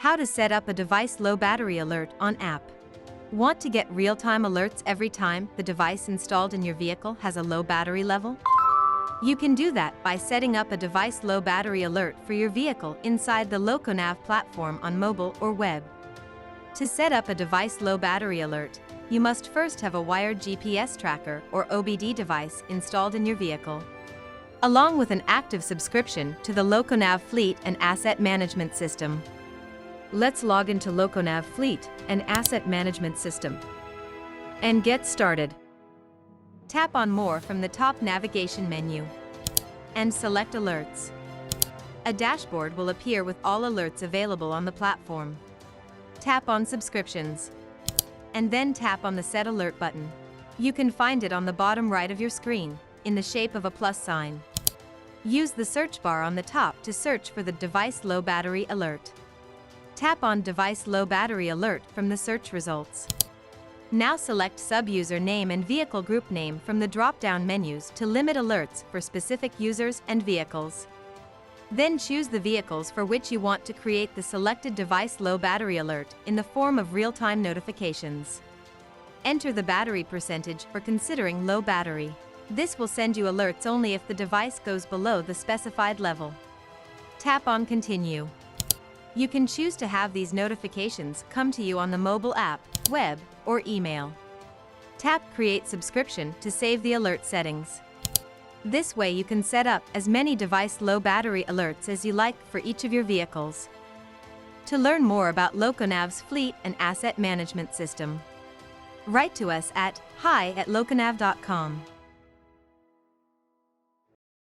How to set up a device low battery alert on app. Want to get real-time alerts every time the device installed in your vehicle has a low battery level? You can do that by setting up a device low battery alert for your vehicle inside the LocoNav platform on mobile or web. To set up a device low battery alert, you must first have a wired GPS tracker or OBD device installed in your vehicle, along with an active subscription to the LocoNav Fleet and Asset Management System. Let's log into LocoNav Fleet and Asset Management System and get started. Tap on More from the top navigation menu and select Alerts. A dashboard will appear with all alerts available on the platform. Tap on Subscriptions and then tap on the Set Alert button. You can find it on the bottom right of your screen in the shape of a plus sign. Use the search bar on the top to search for the Device Low Battery Alert. Tap on Device Low Battery Alert from the search results. Now select sub-user name and vehicle group name from the drop-down menus to limit alerts for specific users and vehicles. Then choose the vehicles for which you want to create the selected device low battery alert in the form of real-time notifications. Enter the battery percentage for considering low battery. This will send you alerts only if the device goes below the specified level. Tap on Continue. You can choose to have these notifications come to you on the mobile app, web, or email. Tap Create Subscription to save the alert settings. This way you can set up as many device low battery alerts as you like for each of your vehicles. To learn more about LocoNav's Fleet and Asset Management System, write to us at hi@loconav.com.